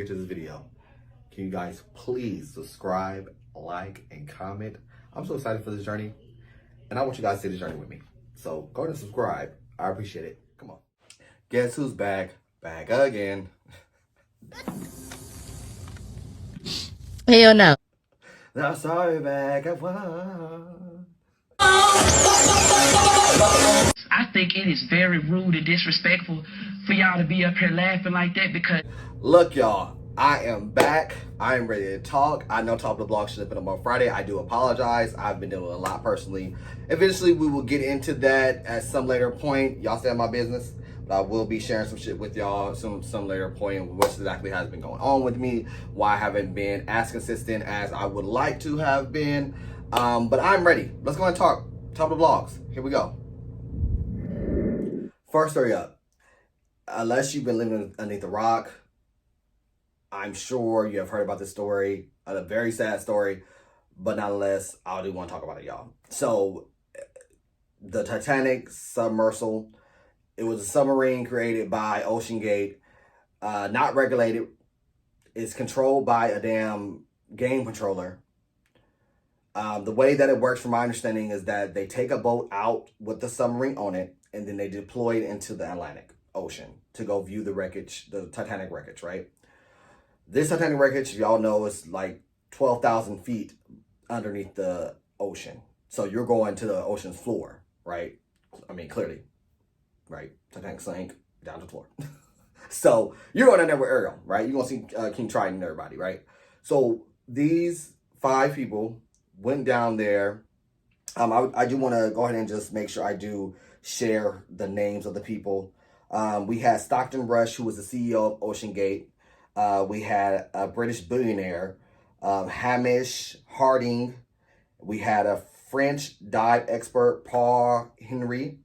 get to this video, can you guys please subscribe, like, and comment? I'm so excited for this journey, and I want you guys to see this journey with me. So go ahead and subscribe. I appreciate it. Come on. Guess who's back? Back again. Hell no. I'm sorry, back. I won. I think it is very rude and disrespectful for y'all to be up here laughing like that because... Look, y'all, I am back. I am ready to talk. I know Top of the Block should have been up on Friday. I do apologize. I've been dealing with a lot personally. Eventually, we will get into that at some later point. Y'all stay on my business. But I will be sharing some shit with y'all some later point. What exactly has been going on with me. Why I haven't been as consistent as I would like to have been. But I'm ready. Let's go and talk. Top of the Vlogs. Here we go. First story up. Unless you've been living underneath the rock, I'm sure you have heard about this story. A very sad story. But nonetheless, I do want to talk about it, y'all. So, the Titanic Submersal. It was a submarine created by OceanGate, not regulated. It's controlled by a damn game controller. The way that it works, from my understanding, is that they take a boat out with the submarine on it, and then they deploy it into the Atlantic Ocean to go view the wreckage, the Titanic wreckage, right? This Titanic wreckage, y'all know, is like 12,000 feet underneath the ocean. So you're going to the ocean's floor, right? I mean, clearly. Right, Titanic sank down to the floor. So you're going down there with Ariel, right? You're going to see King Triton and everybody, right? So these 5 people went down there. I do want to go ahead and just make sure I do share the names of the people. We had Stockton Rush, who was the CEO of OceanGate. We had a British billionaire, Hamish Harding. We had a French dive expert, Paul Henry.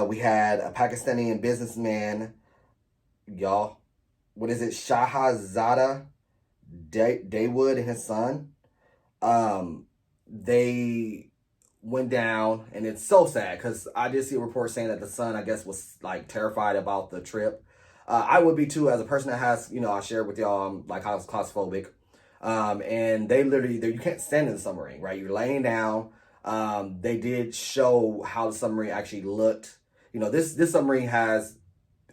We had a Pakistani businessman, y'all. What is it? Shahzada Dawood and his son. They went down, and it's so sad because I did see a report saying that the son, I guess, was like terrified about the trip. I would be too, as a person that has, I shared with y'all, I'm like claustrophobic. And they literally, you can't stand in the submarine, right? You're laying down. They did show how the submarine actually looked. This submarine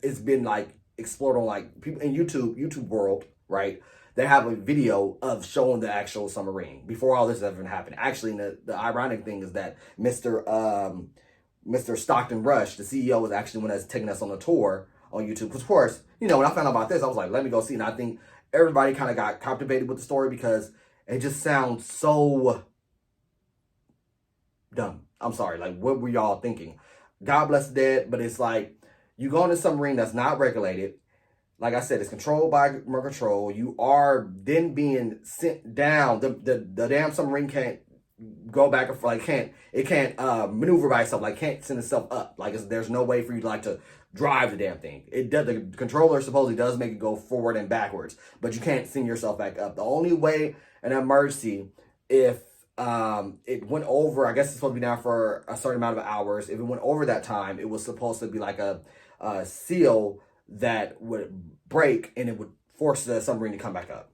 it's been like explored on like people in YouTube world, right? They have a video of showing the actual submarine before all this ever happened. Actually, the ironic thing is that Mr. Stockton Rush, the CEO, was actually one that's taking us on a tour on YouTube. Because of course, when I found out about this, I was like, let me go see. And I think everybody kind of got captivated with the story because it just sounds so dumb. I'm sorry. Like, what were y'all thinking? God bless the dead, but it's like you go in a submarine that's not regulated. Like I said, it's controlled by remote control. You are then being sent down. The damn submarine can't go back and forth. Like it can't maneuver by itself. Like can't send itself up. Like there's no way for you to drive the damn thing. It does. The controller supposedly does make it go forward and backwards, but you can't send yourself back up. The only way in an emergency, if it went over, I guess it's supposed to be down for a certain amount of hours. If it went over that time, it was supposed to be like a seal that would break and it would force the submarine to come back up.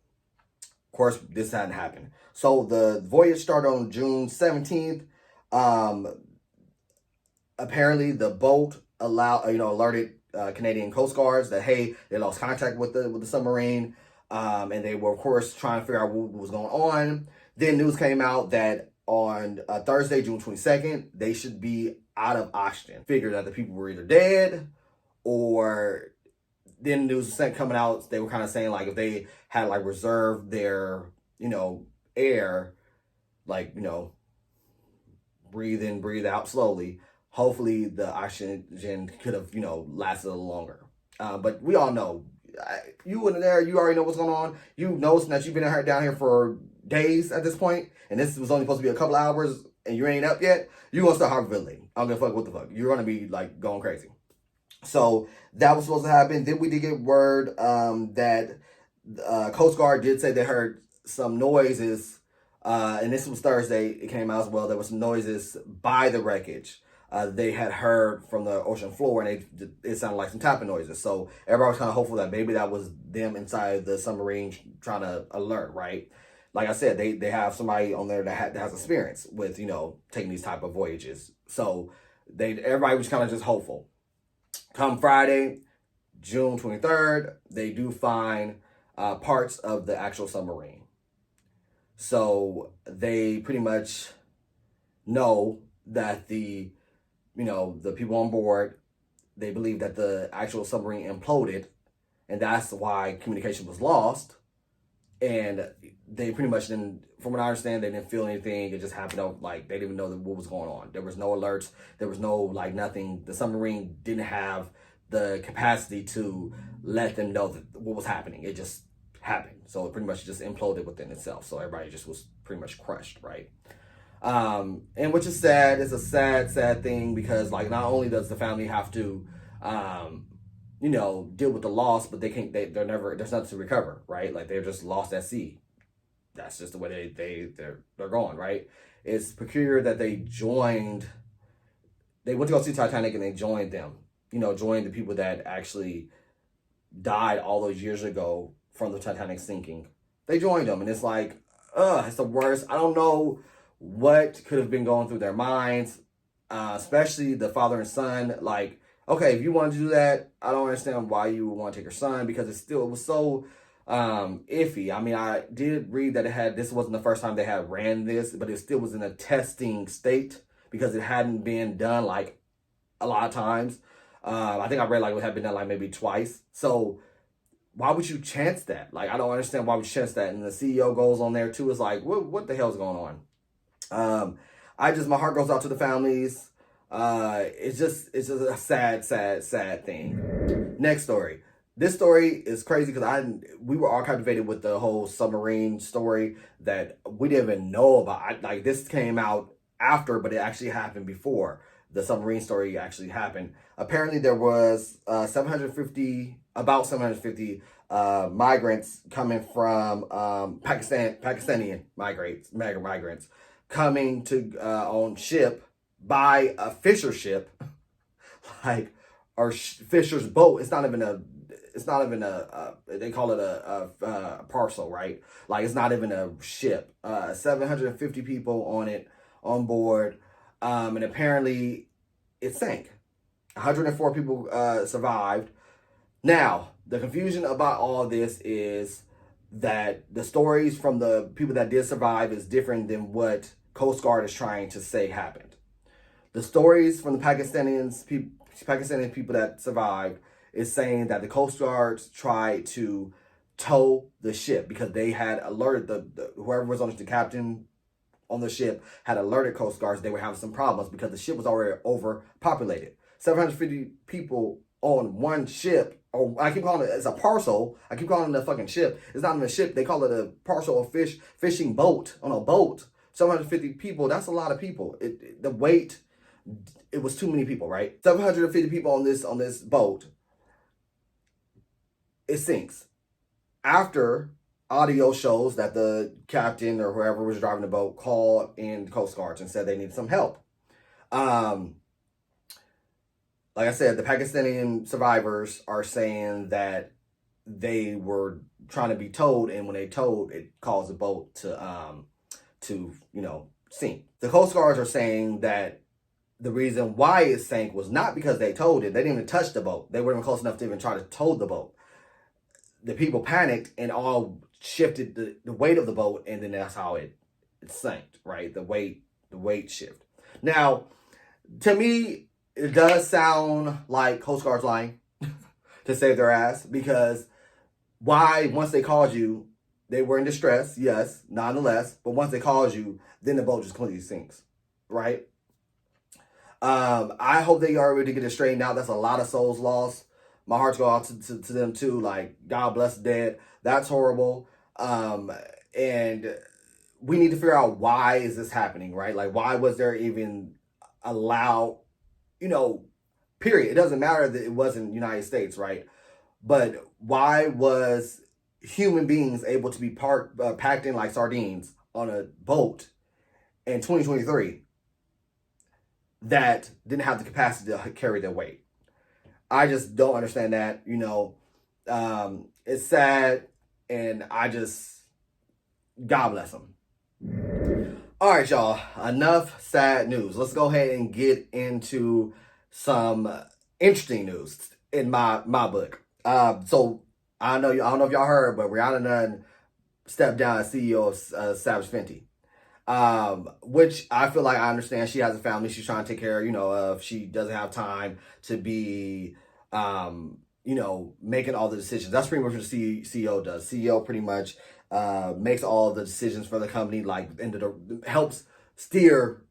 Of course, this hadn't happened. So the voyage started on June 17th. Apparently the boat alerted Canadian Coast Guards that, hey, they lost contact with the submarine. And they were, of course, trying to figure out what was going on. Then news came out that on Thursday, June 22nd, they should be out of oxygen. Figured that the people were either dead, or then news was coming out. They were kind of saying like if they had like reserved their, air, like, breathe in, breathe out slowly. Hopefully the oxygen could have, lasted a little longer. But we all know, you in there, you already know what's going on. You know that you've been down here for days at this point, and this was only supposed to be a couple of hours, and you ain't up yet. You're gonna start hyperventilating. I don't give a fuck what the fuck. You're gonna be like going crazy. So that was supposed to happen. Then we did get word that Coast Guard did say they heard some noises, and this was Thursday. It came out as well. There was some noises by the wreckage. they had heard from the ocean floor, and it sounded like some tapping noises. So everybody was kind of hopeful that maybe that was them inside the submarine trying to alert, right? Like I said, they have somebody on there that has experience with, taking these type of voyages. So everybody was kind of just hopeful. Come Friday, June 23rd, they do find parts of the actual submarine. So they pretty much know that the people on board, they believe that the actual submarine imploded, and that's why communication was lost. And they pretty much didn't, from what I understand, they didn't feel anything. It just happened, like they didn't even know what was going on. There was no alerts. There was no, like, nothing. The submarine didn't have the capacity to let them know that what was happening. It just happened. So it pretty much just imploded within itself. So everybody just was pretty much crushed, right? And which is sad. It's a sad thing, because, like, not only does the family have to, deal with the loss, but they're never, there's nothing to recover, right? Like, they're just lost at sea. That's just the way they're going, right? It's peculiar that they went to go see Titanic, and they joined them, joined the people that actually died all those years ago from the Titanic sinking. They joined them, and it's like, it's the worst. I don't know what could have been going through their minds, especially the father and son. Like, okay, if you want to do that, I don't understand why you would want to take your son, because it was so iffy. I mean, I did read that this wasn't the first time they had ran this, but it still was in a testing state, because it hadn't been done like a lot of times. I think I read like it had been done like maybe twice. So why would you chance that? Like, I don't understand why would you chance that. And the CEO goes on there too. It's like, what the hell's going on? My heart goes out to the families. It's just a sad thing. Next story. This story is crazy, because we were all captivated with the whole submarine story that we didn't even know about. Like, this came out after, but it actually happened before the submarine story actually happened. Apparently, there was about 750 migrants coming from Pakistani migrants coming to on ship by a fisher ship, like, or fisher's boat. It's not even a. They call it a parcel, right? Like, it's not even a ship. 750 people on board, and apparently it sank. 104 people survived. Now, the confusion about all this is that the stories from the people that did survive is different than what Coast Guard is trying to say happened. The stories from the Pakistani people that survived is saying that the Coast Guards tried to tow the ship, because they had alerted whoever was on the captain on the ship had alerted Coast Guards they were having some problems, because the ship was already overpopulated. 750 people on one ship, or I keep calling it's a parcel. I keep calling it a fucking ship. It's not even a ship. They call it a parcel of fishing boat, on a boat. 750 people, that's a lot of people. The weight, it was too many people, right? 750 people on this boat. It sinks. After audio shows that the captain or whoever was driving the boat called in the Coast Guards and said they needed some help. Like I said, the Pakistani survivors are saying that they were trying to be towed, and when they towed, it caused the boat to sink. The Coast Guards are saying that the reason why it sank was not because they towed it. They didn't even touch the boat. They weren't even close enough to even try to tow the boat. The people panicked and all shifted the weight of the boat, and then that's how it sank, right? The weight shift. Now, to me, it does sound like Coast Guard's lying to save their ass, because once they called you, they were in distress, yes, nonetheless, but once they called you, then the boat just completely sinks, right? I hope they are able to get it straightened out. That's a lot of souls lost. My hearts go out to them too. Like, God bless the dead. That's horrible. And we need to figure out, why is this happening, right? Like, why was there even allowed, period. It doesn't matter that it wasn't United States, right? But why was human beings able to be packed in like sardines on a boat in 2023? that didn't have the capacity to carry their weight. I just don't understand that. It's sad, and God bless them. All right, y'all. Enough sad news. Let's go ahead and get into some interesting news in my book. So I don't know if y'all heard, but Rihanna done stepped down as CEO of Savage Fenty. Which I feel like I understand. She has a family she's trying to take care, of. She doesn't have time to be, making all the decisions. That's pretty much what the CEO does. CEO pretty much makes all the decisions for the company, helps steer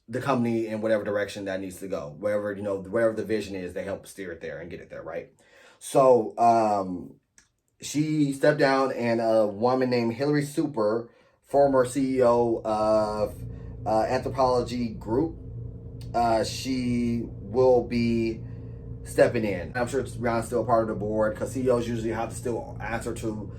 the company in whatever direction that needs to go. Wherever the vision is, they help steer it there and get it there, right? So she stepped down, and a woman named Hillary Super, former CEO of Anthropology Group, she will be stepping in. I'm sure Rihanna's still a part of the board, because CEOs usually have to still answer to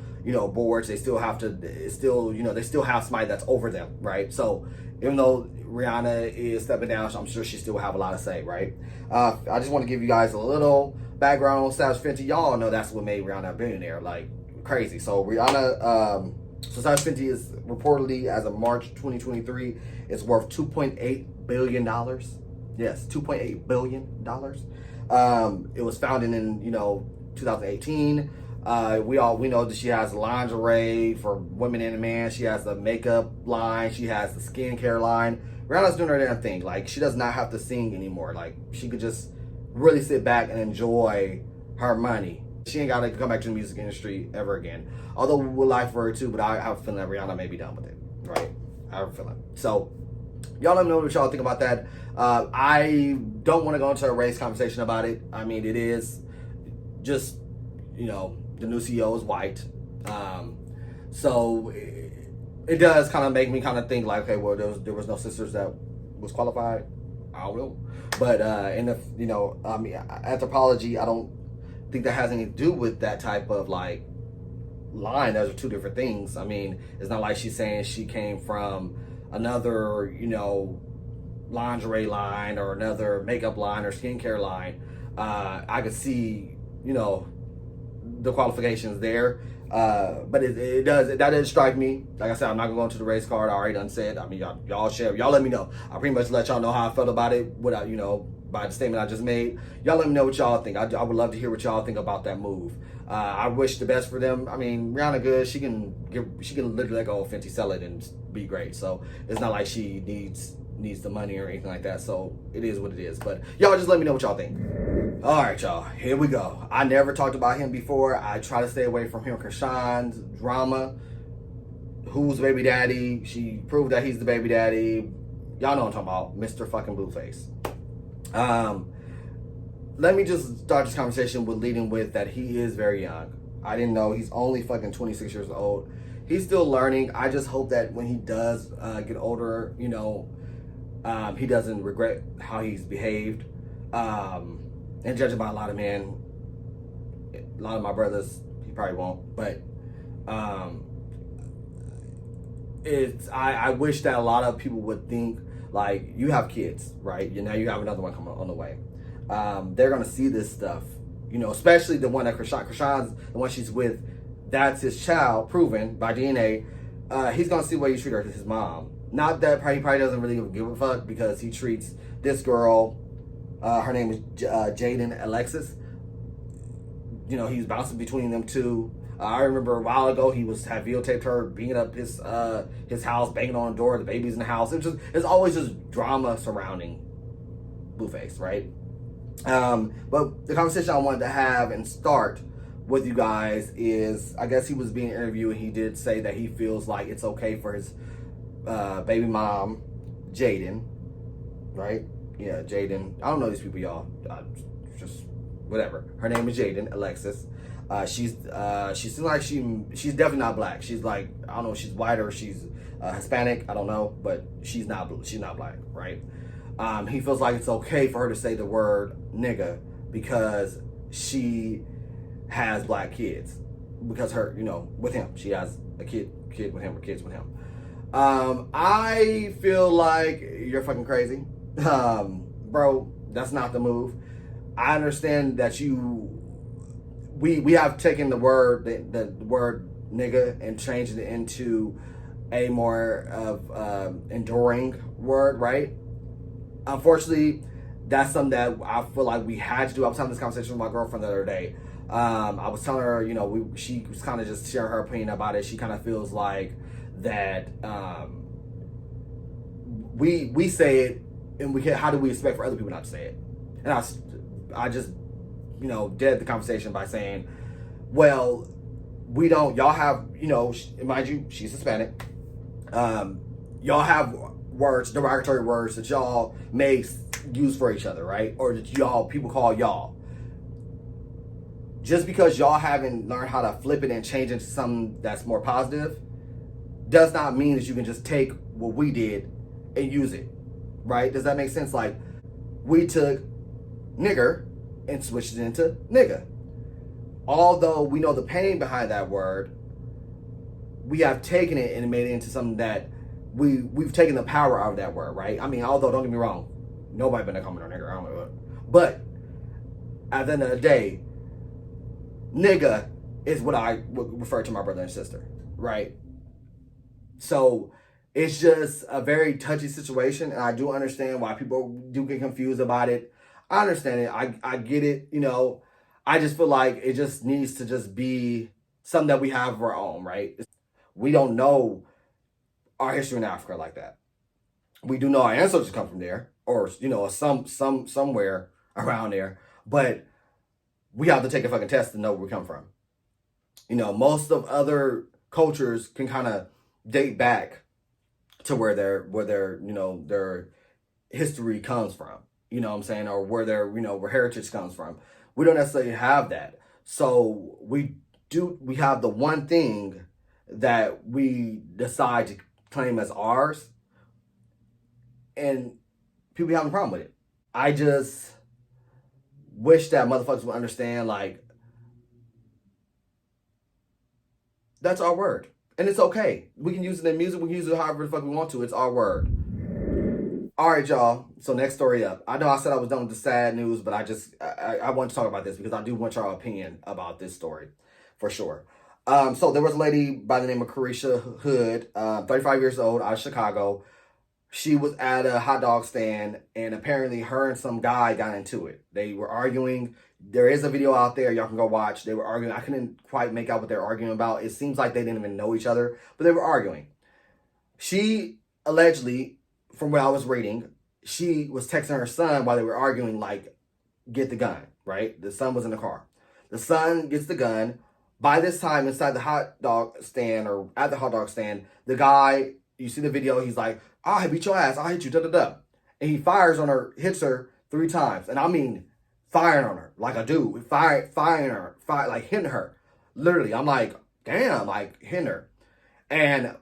boards. They still have to they still have somebody that's over them, right? So even though Rihanna is stepping down, I'm sure she still have a lot to say, right? I just want to give you guys a little background on Savage Fenty. Y'all know that's what made Rihanna a billionaire, like crazy. So Rihanna, so Savage Fenty is reportedly, as of March 2023, it's worth $2.8 billion. Yes, $2.8 billion. It was founded in 2018. We know that she has lingerie for women and men. She has the makeup line. She has the skincare line. Rihanna's doing her damn thing. Like, she does not have to sing anymore. Like, she could just really sit back and enjoy her money. She ain't got to come back to the music industry ever again. Although we would like for her to, but I have a feeling that Rihanna may be done with it, right? I have a feeling. So, y'all let me know what y'all think about that. I don't want to go into a race conversation about it. I mean, it is just, the new CEO is white. So it does kind of make me kind of think like, okay, well, there was no sisters that was qualified. I don't know. But anthropology, I don't think that has anything to do with that type of like line. Those are two different things. I mean, it's not like she's saying she came from another, lingerie line or another makeup line or skincare line. I could see, the qualifications there. But that doesn't strike me. Like I said, I'm not gonna go into the race card. I already done said. I mean, y'all let me know. I pretty much let y'all know how I felt about it without, by the statement I just made. Y'all let me know what y'all think. I would love to hear what y'all think about that move. I wish the best for them. I mean, Rihanna good. She can literally let go of Fenty, sell it, and be great. So it's not like she needs the money or anything like that. So it is what it is. But y'all just let me know what y'all think. All right, y'all. Here we go. I never talked about him before. I try to stay away from him. Krishan's drama. Who's baby daddy? She proved that he's the baby daddy. Y'all know what I'm talking about. Mr. fucking Blueface. Let me just start this conversation with leading with that he is very young. I didn't know he's only fucking 26 years old. He's still learning. I just hope that when he does get older, he doesn't regret how he's behaved. And judging by a lot of men, a lot of my brothers, he probably won't. But I wish that a lot of people would think, like, you have kids, right? Now you have another one coming on the way. They're gonna see this stuff, especially the one that Krishan's the one she's with. That's his child, proven by DNA. He's gonna see the way you treat her as his mom. Not that he probably doesn't really give a fuck, because he treats this girl. Her name is Jaden Alexis. He's bouncing between them two. I remember a while ago he had videotaped her beating up his house, banging on the door. The baby's in the house. It's always just drama surrounding Blueface, right? But the conversation I wanted to have and start with you guys is, I guess he was being interviewed, and he did say that he feels like it's okay for his baby mom, Jaden, right? Yeah, Jaden. I don't know these people, y'all. Just whatever. Her name is Jaden Alexis. She seems like she's definitely not black. She's like, I don't know if she's white or she's Hispanic. I don't know, but she's not black, right? He feels like it's okay for her to say the word nigga because she has black kids. Because her, with him, she has a kid with him or kids with him. I feel like you're fucking crazy. Bro, that's not the move. I understand that we have taken the word nigga and changed it into a more of enduring word, right? Unfortunately, that's something that I feel like we had to do. I was having this conversation with my girlfriend the other day. I was telling her, she was kind of just sharing her opinion about it. She kind of feels like that we say it, and how do we expect for other people not to say it? And I just dead the conversation by saying, well, we don't. Y'all have mind you, she's Hispanic. Y'all have words, derogatory words that y'all may use for each other, right? Or that people call y'all. Just because y'all haven't learned how to flip it and change it to something that's more positive, does not mean that you can just take what we did and use it, right? Does that make sense? Like, we took nigger and switched it into nigga. Although we know the pain behind that word, we have taken it and made it into something that we've taken the power out of that word, right? I mean, although don't get me wrong, nobody been a comment on nigger, I don't know, but at the end of the day, nigga is what I would refer to my brother and sister, right? So it's just a very touchy situation, and I do understand why people do get confused about it. I understand it. I get it. I just feel like it just needs to just be something that we have of our own, right? We don't know our history in Africa like that. We do know our ancestors come from there, or somewhere around there, but we have to take a fucking test to know where we come from. Most of other cultures can kind of date back to where their history comes from. You know what I'm saying? Or where where heritage comes from. We don't necessarily have that. So we have the one thing that we decide to claim as ours, and people having a problem with it. I just wish that motherfuckers would understand, like, that's our word. And it's okay. We can use it in music. We can use it however the fuck we want to. It's our word. All right, y'all. So next story up. I know I said I was done with the sad news, but I want to talk about this because I do want y'all opinion about this story for sure. So there was a lady by the name of Carisha Hood, 35 years old, out of Chicago. She was at a hot dog stand, and apparently her and some guy got into it. They were arguing. There is a video out there. Y'all can go watch. They were arguing. I couldn't quite make out what they were arguing about. It seems like they didn't even know each other, but they were arguing. She allegedly, from what I was reading, she was texting her son while they were arguing, like, get the gun, right? The son was in the car. The son gets the gun. By this time, inside the hot dog stand, or at the hot dog stand, the guy, you see the video, he's like, I'll beat your ass, I'll hit you, da-da-da. And he fires on her, hits her 3 times. And I mean, firing on her, like a dude, firing her, like hitting her. Literally, I'm like, damn, like hitting her. And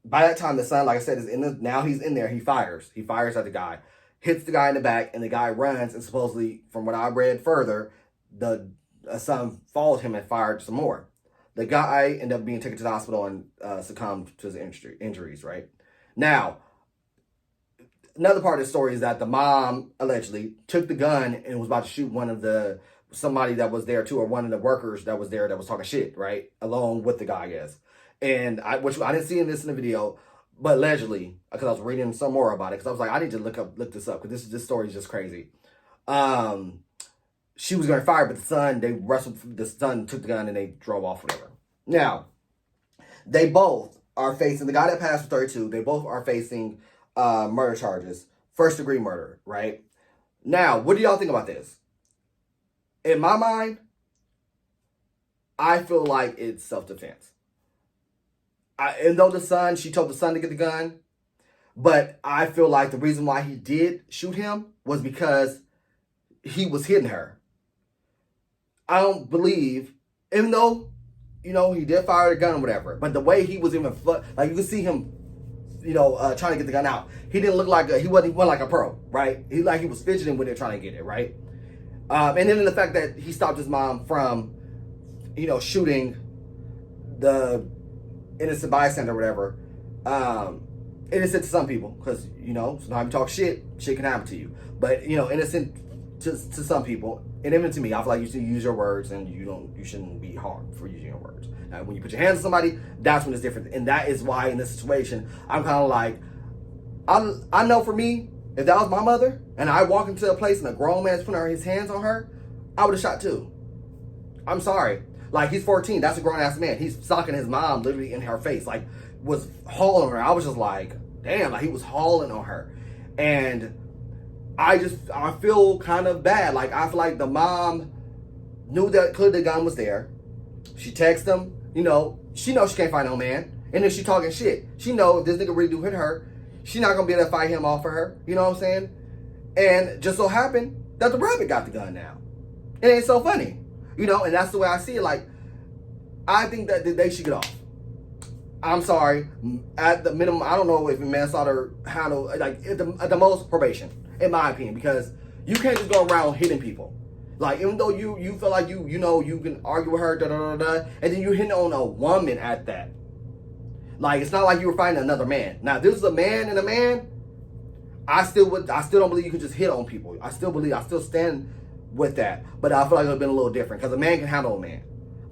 by that time, the son, like I said, now he's in there, he fires at the guy, hits the guy in the back, and the guy runs, and supposedly, from what I read further, the son followed him and fired some more. The guy ended up being taken to the hospital and succumbed to his injuries, right? Now, another part of the story is that the mom allegedly took the gun and was about to shoot somebody that was there too, or one of the workers that was there that was talking shit, right? Along with the guy, I guess. And which I didn't see this in the video, but allegedly, because I was reading some more about it, because I was like, I need to look this up, because this story is just crazy. She was going to fire, but the son took the gun and they drove off, whatever. Now, they both are facing, the guy that passed for 32, they both are facing murder charges. First degree murder, right? Now, what do y'all think about this? In my mind, I feel like it's self-defense. And though she told the son to get the gun, but I feel like the reason why he did shoot him was because he was hitting her. I don't believe, even though, he did fire the gun or whatever, but the way he was even, like, you could see him, trying to get the gun out. He didn't look like he wasn't like a pro, right? He was fidgeting with it, trying to get it, right? And then the fact that he stopped his mom from, shooting the innocent bystander or whatever. innocent to some people, because sometimes you talk shit can happen to you. But innocent to some people, and even to me, I feel like you should use your words, and you shouldn't be harmed for using your words. Now, when you put your hands on somebody, that's when it's different, and that is why in this situation, I'm kind of like, I know for me, if that was my mother, and I walk into a place and a grown man's putting his hands on her, I would have shot too. I'm sorry. Like, he's 14. That's a grown-ass man. He's socking his mom literally in her face. Like, was hauling her. I was just like, damn. Like, he was hauling on her. And I feel kind of bad. Like, I feel like the mom knew that clearly the gun was there. She texted him. She knows she can't find no man. And then she talking shit. She know if this nigga really do hit her, she not going to be able to fight him off for her. You know what I'm saying? And just so happened that the rabbit got the gun now. It ain't so funny. And that's the way I see it. Like, I think that they should get off. I'm sorry. At the minimum, I don't know if manslaughter handle, like, at the most, probation, in my opinion, because you can't just go around hitting people. Like, even though you feel like you can argue with her, and then you hitting on a woman at that. Like, it's not like you were fighting another man. Now, if this is a man and a man, I still don't believe you can just hit on people. I still stand with that. But I feel like it would have been a little different, because a man can handle a man.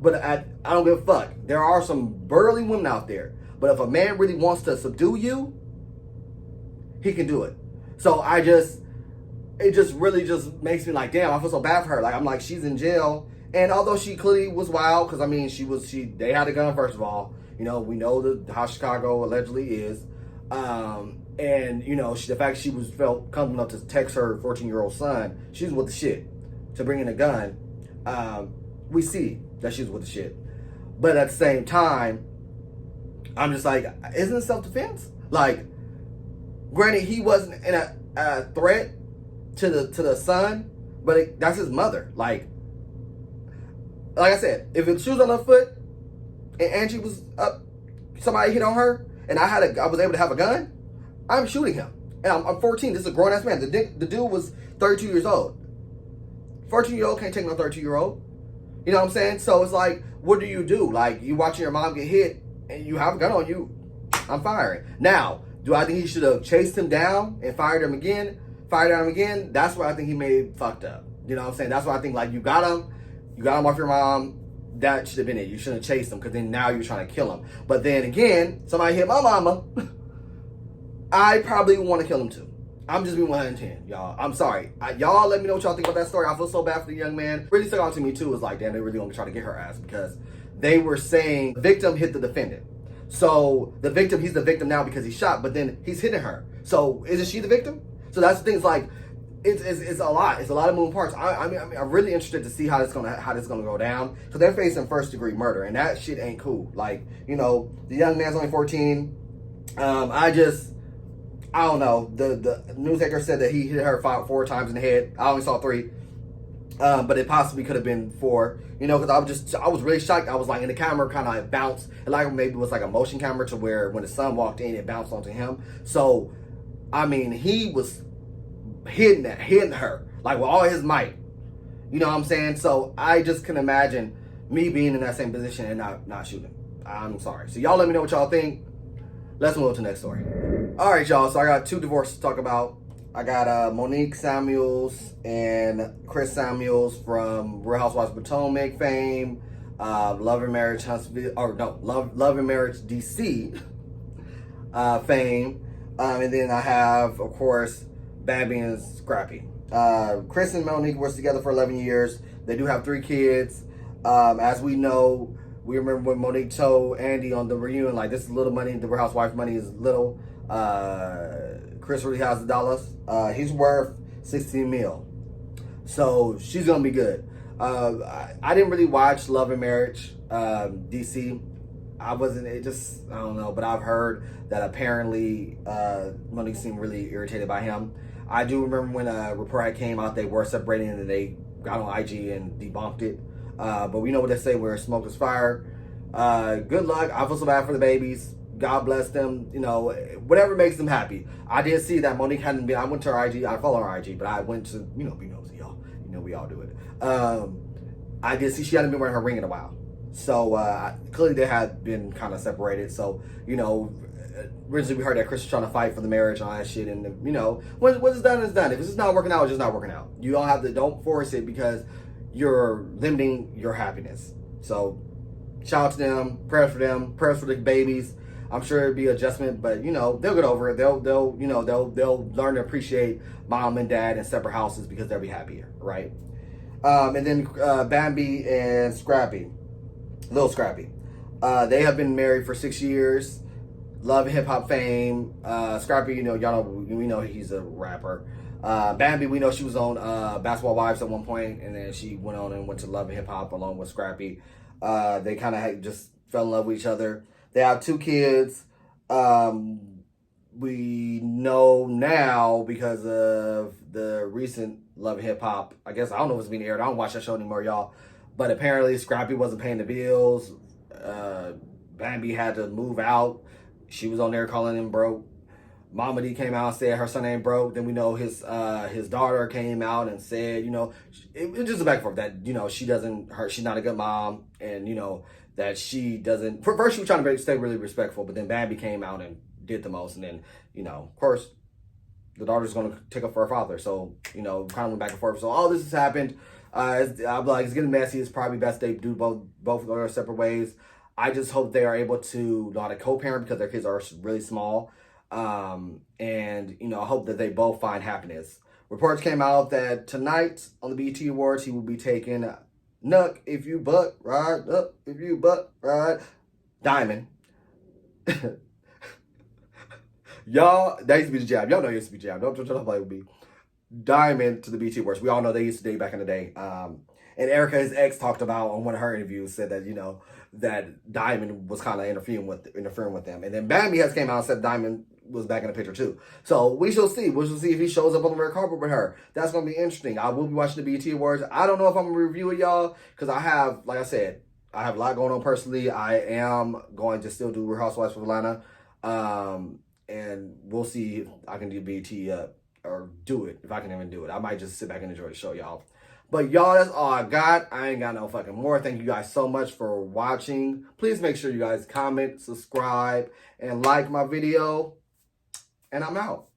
But I don't give a fuck. There are some burly women out there. But if a man really wants to subdue you, he can do it. So it just really just makes me like, damn, I feel so bad for her. Like, I'm like, she's in jail. And although she clearly was wild, because I mean, they had a gun, first of all. We know how Chicago allegedly is. And the fact she felt comfortable enough to text her 14-year-old son, she's with the shit. To bring in a gun, we see that she's with the shit. But at the same time, I'm just like, isn't it self-defense? Like, granted, he wasn't in a threat to the son, but that's his mother. Like I said, if she was on her foot and Angie was up, somebody hit on her, and I was able to have a gun, I'm shooting him. And I'm 14. This is a grown ass man. The dude was 32 years old. 14-year-old can't take no 32-year-old. You know what I'm saying? So it's like, what do you do? Like, you watching your mom get hit and you have a gun on you, I'm firing. Now, do I think he should have chased him down and fired at him again? That's where I think he made fucked up. You know what I'm saying? That's why I think, like, you got him off your mom. That should have been it. You shouldn't have chased him, because then now you're trying to kill him. But then again, somebody hit my mama, I probably would want to kill him too. I'm just being 110, y'all. I'm sorry. Y'all let me know what y'all think about that story. I feel so bad for the young man. Really stuck out to me too. Is like, damn, they really gonna try to get her ass, because they were saying the victim hit the defendant. So the victim, he's the victim now because he's shot, but then he's hitting her. So isn't she the victim? So that's the thing. It's like, it's a lot. It's a lot of moving parts. I mean, I'm really interested to see how this gonna go down. So they're facing first-degree murder, and that shit ain't cool. Like, the young man's only 14. I don't know. The news anchor said that he hit her 4 times in the head. I only saw 3. But it possibly could have been 4. Because I was really shocked. I was like, and the camera kind of like bounced. And like maybe it was like a motion camera, to where when the son walked in, it bounced onto him. So, I mean, he was hitting her like with all his might. You know what I'm saying? So I just can imagine me being in that same position and not shooting. I'm sorry. So y'all let me know what y'all think. Let's move on to the next story. All right, y'all. So I got 2 divorces to talk about. I got Monique Samuels and Chris Samuels from Real Housewives of Potomac fame, Love and Marriage Huntsville, Love and Marriage DC fame, and then I have, of course, Babby and Scrappy. Chris and Monique were together for 11 years. They do have 3 kids. As we know, we remember when Monique told Andy on the reunion, like, this is little money, the Real Housewife money is little. Chris really has the dollars. He's worth 16 mil. So she's gonna be good. I didn't really watch Love and Marriage DC. I don't know, but I've heard that apparently Monique seemed really irritated by him. I do remember when a report came out, they were separating, and they got on IG and debunked it. But we know what they say, where smoke is fire. Good luck. I feel so bad for the babies. God bless them. Whatever makes them happy. I did see that Monique hadn't been. I went to her IG. I follow her IG, but I went to, be nosy, y'all. We all do it. I did see she hadn't been wearing her ring in a while. So clearly they had been kind of separated. So, originally we heard that Chris was trying to fight for the marriage and all that shit, and you know, what's done is done. If it's just not working out, it's just not working out. You don't force it because you're limiting your happiness. So shout out to them, prayers for the babies. I'm sure it'll be adjustment, but you know, they'll get over it. They'll learn to appreciate mom and dad in separate houses because they'll be happier, right? And then Bambi and Scrappy, Little Scrappy. They have been married for 6 years. Love and hip hop fame. Scrappy, you know, y'all know, we know he's a rapper. Bambi, we know she was on Basketball Wives at one point, and then she went on and went to Love and Hip Hop along with Scrappy. They kind of just fell in love with each other. They have 2 kids. We know now because of the recent Love and Hip Hop. I guess I don't know if it's being aired. I don't watch that show anymore, y'all. But apparently, Scrappy wasn't paying the bills. Bambi had to move out. She was on there calling him broke. Mama D came out and said her son ain't broke. Then we know his daughter came out and said, you know, it was just a back and forth that, you know, she's not a good mom, and you know that she doesn't. First, she was trying to stay really respectful, but then Bambi came out and did the most, and then, you know, of course, the daughter's going to take up for her father. So, you know, kind of went back and forth. So all this has happened. I'm like, it's getting messy. It's probably best they do both go their separate ways. I just hope they are able to not a co-parent because their kids are really small. And, you know, I hope that they both find happiness. Reports came out that tonight on the BET Awards, he will be taking Nuck If You Buck Ride, Up If You Buck Ride, Diamond. Y'all, that used to be the jab. Y'all know it used to be jab. Don't try to play with me. Diamond to the BET Awards. We all know they used to date back in the day. And Erica, his ex, talked about on one of her interviews, said that, you know, that Diamond was kind of interfering with them. And then Bambi has came out and said Diamond was back in the picture too. So we shall see. We shall see if he shows up on the red carpet with her. That's going to be interesting. I will be watching the BET Awards. I don't know if I'm going to review it, y'all, because I have, like I said, I have a lot going on personally. I am going to still do Real Housewives of Atlanta. And we'll see if I can do BET or do it, if I can even do it. I might just sit back and enjoy the show, y'all. But y'all, that's all I got. I ain't got no fucking more. Thank you guys so much for watching. Please make sure you guys comment, subscribe, and like my video. And I'm out.